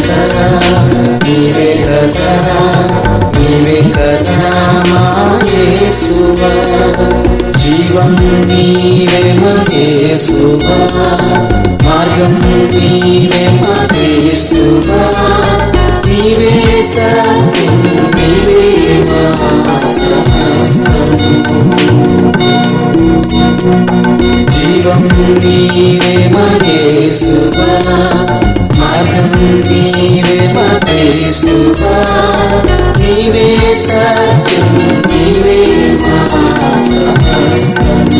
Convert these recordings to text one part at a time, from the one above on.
కదరా నీవే కదరా నీవే కదరా మా యేసువా జీవం నీవే మా యేసువా మార్గం నీవే మా యేసువా నీవే సత్యం నీవే మా సమస్తం జీవం నీవే మా యేసువా మార్గం నీవే మా యేసువా నీవే సత్యం నీవే మా సమస్తం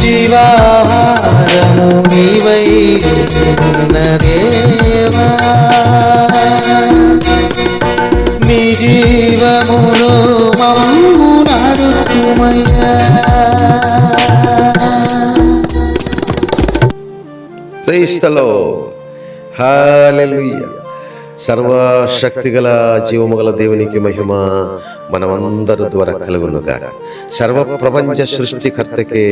జీవాహారము నీవై ఉన్న దేవా నీ జీవములో మమ్ము నడుపుమయ్యా. Praise the Lord. హల్లెలూయా. సర్వశక్తిగల జీవముగల దేవునికి మహిమ మనమందరి ద్వారా కలుగునుగాక. సర్వ ప్రపంచ సృష్టికర్తకే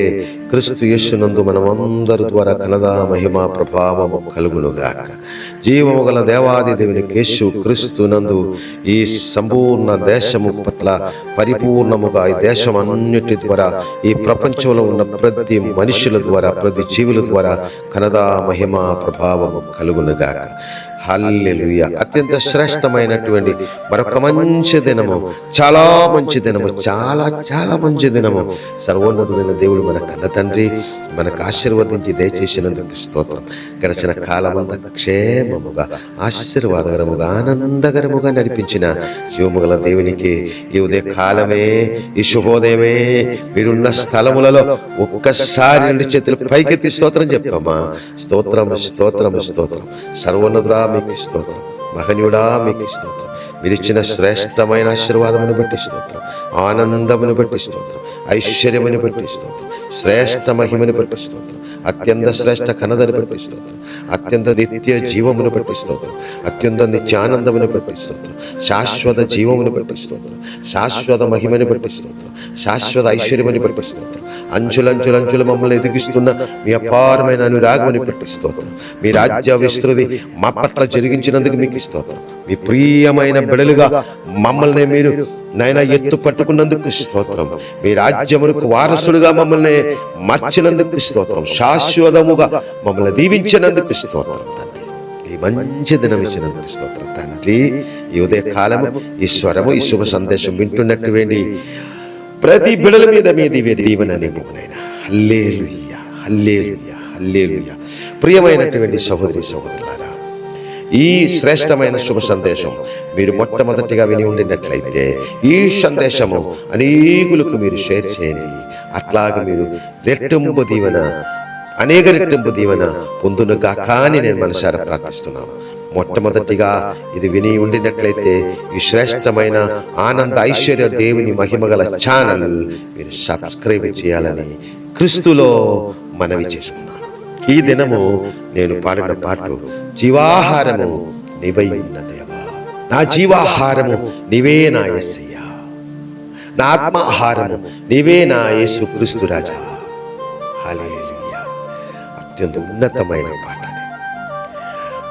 క్రీస్తు యేసునందు మనమందరి ద్వారా ఘనత మహిమ ప్రభావము కలుగునుగాక. జీవముగల దేవాది దేవునికి యేసు క్రీస్తునందు ఈ సంపూర్ణ దేశము పట్ల పరిపూర్ణముగా ఈ దేశం అన్నిటి ద్వారా ఈ ప్రపంచంలో ఉన్న ప్రతి మనుషుల ద్వారా ప్రతి జీవుల ద్వారా ఘనత మహిమ ప్రభావము కలుగునుగాక. హల్లెలూయా. అత్యంత శ్రేష్టమైనటువంటి మరొక మంచి దినము, చాలా మంచి దినము, చాలా చాలా మంచి దినము సర్వోన్నతుడైన దేవుడు మన కన్న తండ్రి మనకు ఆశీర్వదించి దయచేసినందుకు స్తోత్రం. గడిచిన కాలమంతా క్షేమముగా ఆశీర్వాదకరముగా ఆనందకరముగా నడిపించిన జీవముగల దేవునికి ఈ ఉదయ కాలమే ఈ శుభోదయమే మీరున్న స్థలములలో ఒక్కసారి రెండు చేతులు పైకెత్తి స్తోత్రం చెప్పమ్మా. స్తోత్రం స్తోత్రం స్తోత్రం. సర్వోన్నతుడా మీకు స్తోత్రం, మహనీయుడా మీకు స్తోత్రం. మీరిచ్చిన శ్రేష్టమైన ఆశీర్వాదమును బట్టి స్తోత్రం, ఆనందమును బట్టి స్తోత్రం, ఐశ్వర్యమును బట్టి స్తోత్రం, శ్రేష్ఠ మహిమను బట్టి స్తోత్రం, అత్యంత శ్రేష్ఠ కనదని బట్టి స్తోత్రం, అత్యంత నిత్య జీవమును బట్టి స్తోత్రం, అత్యంత నిత్యానందమును బట్టి స్తోత్రం, శాశ్వత జీవమును బట్టి స్తోత్రం, శాశ్వత మహిమను బట్టి స్తోత్రం, శాశ్వత ఐశ్వర్యముని బట్టి స్తోత్రం, అంచులంచులంచులు మమ్మల్ని ఎదిగిస్తున్న మీ అపారమైన అనురాగముని బట్టి స్తోత్రం, మీ రాజ్య విస్తృతి మా పట్ల జరిగించినందుకు మీకు స్తోత్రం, మీ ప్రియమైన బిడలుగా మమ్మల్ని మీరు నైనా ఎత్తు పట్టుకున్నందుకు స్తోత్రం, మీ రాజ్యములకు వారసులుగా మమ్మల్ని మార్చినందుకు స్తోత్రం, శాశ్వతముగా మమ్మల్ని దీవించినందుకు స్తోత్రం తండ్రి. ఈ మంచి దినం ఇచ్చినందుకు స్తోత్రం తండ్రి. ఈ ఉదయ కాలము ఈ స్వరము ఈ శుభ సందేశం వింటున్నటువంటి ప్రతి బిడల మీద మీ దివ్య దీవెన నింపునైనా. హల్లెలూయా హల్లెలూయా హల్లెలూయా. ప్రియమైనటువంటి సహోదరి సహోదరులారా, ఈ శ్రేష్టమైన శుభ సందేశం మీరు మొట్టమొదటిగా విని ఉండినట్లయితే ఈ సందేశము అనేకులకు మీరు షేర్ చేయండి. అట్లాగే మీరు రెట్టింపు దీవెన, అనేక రెట్టింపు దీవెన పొందునుగా కానీ నేను మనసారా ప్రార్థిస్తున్నాను. మొట్టమొదటిగా ఇది విని ఉండినట్లయితే ఈ శ్రేష్టమైన ఆనంద ఐశ్వర్య దేవుని మహిమగల ఛానల్ మీరు సబ్స్క్రైబ్ చేయాలని క్రీస్తులో మనవి చేసుకున్నాను. ఈ దినము నేను పాడిన పాట జీవాహారము నీవై ఉన్న దేవా, నా జీవాహారము నీవే నా యేసయ్యా, నా ఆత్మాహారము నీవే నా యేసు క్రీస్తు రాజా. హల్లెలూయా. అత్యంత ఉన్నతమైన పాట.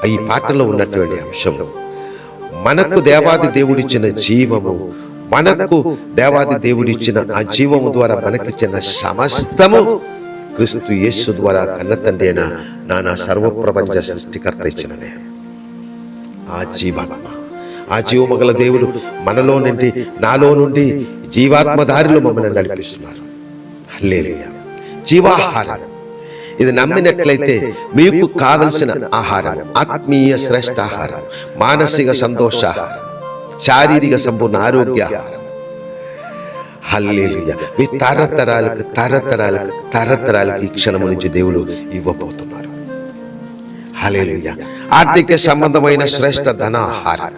ఈ పాటలో ఉన్నటువంటి అంశం మనకు దేవాది దేవుడిచ్చిన జీవము, మనకు దేవాది దేవుడిచ్చిన ఆ జీవము ద్వారా మనకిచ్చిన సమస్తము క్రీస్తు యేసు ద్వారా కన్న తండ్రి అయిన నా సర్వప్రపంచ సృష్టికర్త ఇచ్చినదే. ఆ జీవాత్మ, ఆ జీవమగల దేవుడు మనలో నుండి నాలో నుండి జీవాత్మ దారిలో మమ్మల్ని నడిపిస్తున్నారు. హల్లెలూయా. జీవాహారం ఇది నమ్మినట్లయితే మీకు కావలసిన ఆహారం, ఆత్మీయ శ్రేష్ఠ ఆహారం, మానసిక సంతోషాహారం, శారీరక సంపూర్ణ ఆరోగ్యాహారం. హల్లెలూయా. మీ తరతరాలకి ఈ క్షణము నుంచి దేవుడు ఇవ్వబోతున్నారు. హల్లెలూయా. ఆర్థిక సంబంధమైన శ్రేష్ఠ ధనాహారం,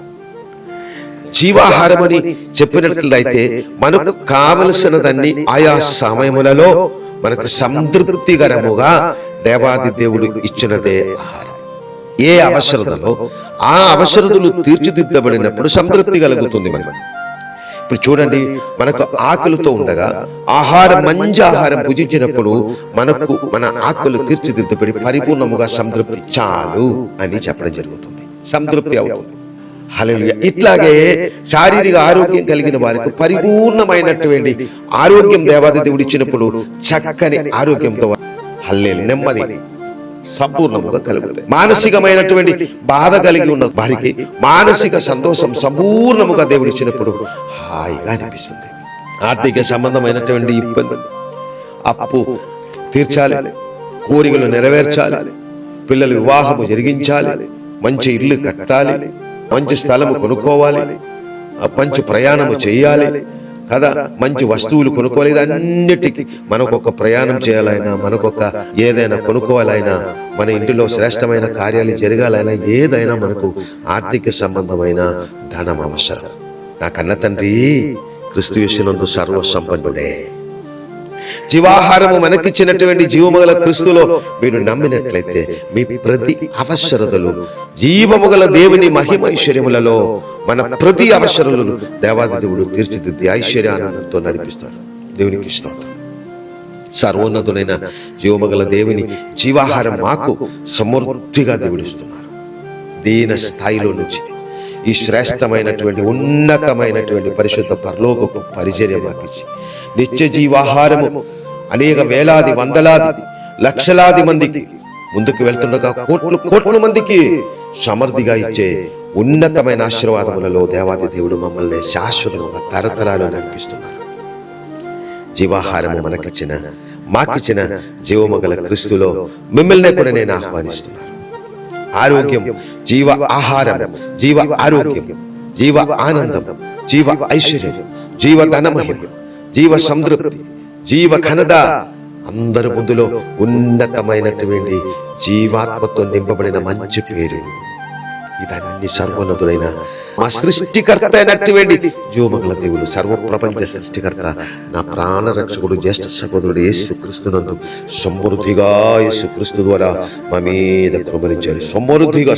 జీవాహారం అని చెప్పినట్లయితే మనకు కావలసినదన్నీ ఆయా సమయములలో మనకు సంతృప్తికరముగా దేవాది దేవుడు ఇచ్చినదే ఆహారం. ఏ అవసరతలో ఆ అవసరతలు తీర్చిదిద్దబడినప్పుడు సంతృప్తి కలుగుతుంది మనకు. ఇప్పుడు చూడండి, మనకు ఆకలితో ఉండగా మంచి ఆహారం భుజించినప్పుడు మన ఆకలి తీర్చిదిద్దబడి పరిపూర్ణముగా సంతృప్తి చాలు అని చెప్పడం జరుగుతుంది. సంతృప్తి అవుతుంది. హల్లెలూయా. ఇట్లాగే శారీరక ఆరోగ్యం కలిగిన వారికి పరిపూర్ణమైనటువంటి ఆరోగ్యం దేవాది దేవుడు ఇచ్చినప్పుడు చక్కని ఆరోగ్యంతో హల్లెలూయా నెమ్మది సంపూర్ణముగా కలుగుతాయి. మానసికమైనటువంటి బాధ కలిగి ఉన్న వారికి మానసిక సంతోషం సంపూర్ణముగా దేవుడు ఇచ్చినప్పుడు హాయిగా అనిపిస్తుంది. ఆర్థిక సంబంధమైనటువంటి ఇబ్బంది, అప్పు తీర్చాలి, కోరికలు నెరవేర్చాలి, పిల్లల వివాహము జరిగించాలి, మంచి ఇల్లు కట్టాలి, మంచి స్థలము కొనుక్కోవాలి, మంచి ప్రయాణము చేయాలి కదా, మంచి వస్తువులు కొనుక్కోవాలి. అన్నిటికీ మనకొక ప్రయాణం చేయాలైనా, మనకొక ఏదైనా కొనుక్కోవాలైనా, మన ఇంటిలో శ్రేష్టమైన కార్యాలు జరగాలైనా, ఏదైనా మనకు ఆర్థిక సంబంధమైన ధనం అవసరం. నా కన్న తండ్రి క్రీస్తు యేసునందు సర్వసంపన్నుడే. జీవాహారము మనకిచ్చినటువంటి జీవముగల క్రీస్తులో మీరు నమ్మినట్లయితే మీ ప్రతి అవసరతలు జీవముగల దేవుని మహిమైశ్వర్యములలో మన ప్రతి అవసరములను దేవాది దేవుడు తీర్చిదిద్ది ఐశ్వర్యానందంతో నడిపిస్తారు. దేవునికి స్తోత్రం. సర్వోన్నతుడైన జీవముగల దేవుని జీవాహారం మాకు సమృద్ధిగా దేవుడిస్తున్నారు. దీన స్థాయిలో నుంచి ఈ శ్రేష్టమైనటువంటి ఉన్నతమైనటువంటి పరిశుద్ధ పరలోకపు పరిచర్య మాకు ఇచ్చి నిత్య జీవాహారము అనేక వేలాది వందలాది లక్షలాది మందికి ముందుకు వెళ్తుండగా కోట్ల మందికి సమృద్ధిగా ఇచ్చే ఉన్నతమైన ఆశీర్వాదములలో దేవాది దేవుడు మమ్మల్ని శాశ్వతముగా తరతరాలు నడిపిస్తున్నారు. జీవాహారము మాకిచ్చిన జీవమగల క్రీస్తులో మిమ్మల్ని కూడా నేను ఆహ్వానిస్తున్నాను. ఆరోగ్యం, జీవ ఆహారం, జీవ ఆరోగ్యం, జీవ ఆనందం, జీవ ఐశ్వర్యం, జీవ ధనమహిమ, జీవ సంతృప్తి, జీవ ఘనత అందరి ముందులో ఉన్నతమైనటువంటి జీవాత్మతో నింపబడిన మంచి పేరు. ఇదన్నీ సర్వోన్నతుడైన మా సృష్టికర్త అయినటువంటి జీవమగల దేవుడు, సర్వప్రపంచ సృష్టికర్త, నా ప్రాణ రక్షకుడు, జ్యేష్ఠ సహోదరుడు యేసుక్రీస్తునందు సమృద్ధిగా యేసుక్రీస్తు ద్వారా మా మీద కృపరించారు. సమృద్ధిగా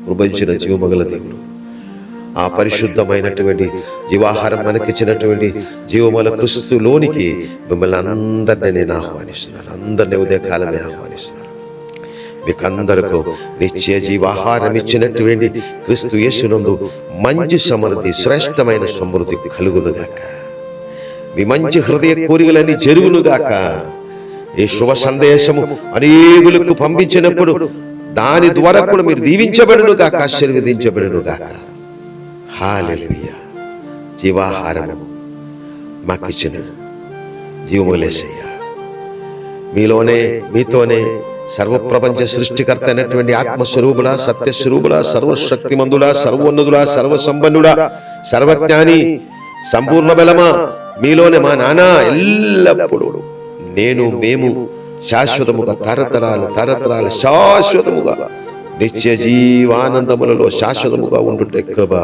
కృపరించిన జీవమగల దేవుడు, ఆ పరిశుద్ధమైనటువంటి జీవాహారం మనకిచ్చినటువంటి జీవముల క్రీస్తులోనికి మిమ్మల్ని అందరినీ నేను ఆహ్వానిస్తున్నాను. అందరినీ ఉదయకాలమే ఆహ్వానిస్తున్నాను. మీకందరికీ నిత్య జీవాహారం ఇచ్చినటువంటి క్రీస్తు యేసునందు మంచి సమృద్ధి, శ్రేష్టమైన సమృద్ధి కలుగునుగాక. మీ మంచి హృదయ కోరికలన్నీ జరుగునుగాక. ఈ శుభ సందేశము అనేకులకు పంపించినప్పుడు దాని ద్వారా కూడా మీరు దీవించబడునుగాక, ఆశీర్వదించబడునుగాక. హల్లెలూయా. జీవాహారము మాకిచ్చిన జీవములేసయ్య, మీతోనే సర్వప్రపంచ సృష్టికర్త అయినటువంటి ఆత్మస్వరూపుడా, సత్యస్వరూపుడా, సర్వశక్తిమంతుడా, సర్వోన్నతుడా, సర్వసంపన్నుడా, సర్వజ్ఞాని, సంపూర్ణ బలమా, మీలోనే మా నాన్న ఎల్లప్పుడూ మేము శాశ్వతముగా తరతరాలు శాశ్వతముగా నిత్య జీవానందములలో శాశ్వతముగా ఉండుటే కృప,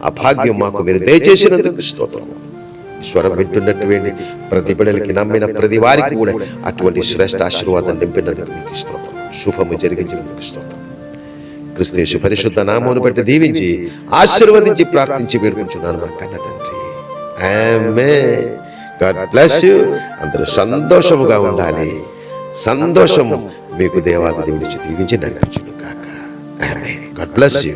ఆ భాగ్యం మాకు మీరు దయచేసినందుకు స్తోత్రం. స్వరం వింటున్నటువంటి ప్రతి బిడ్డలకి, నమ్మిన ప్రతి వారికి కూడా అటువంటి శ్రేష్ఠ ఆశీర్వాదం నింపినందుకు మీకు స్తోత్రం. శుభము జరిగించినందుకు స్తోత్రం. క్రీస్తు యేసు పరిశుద్ధ నామమును బట్టి దీవించి ఆశీర్వదించి ప్రార్థించి వేడుకుంటున్నాను మా కన్న తండ్రి. ఆమేన్. God bless you. అందరూ సంతోషముగా ఉండాలి. సంతోషము మీకు దేవాది దేవుడిచ్చి దీవించి నడిపించును కాక. ఆమేన్. God bless you.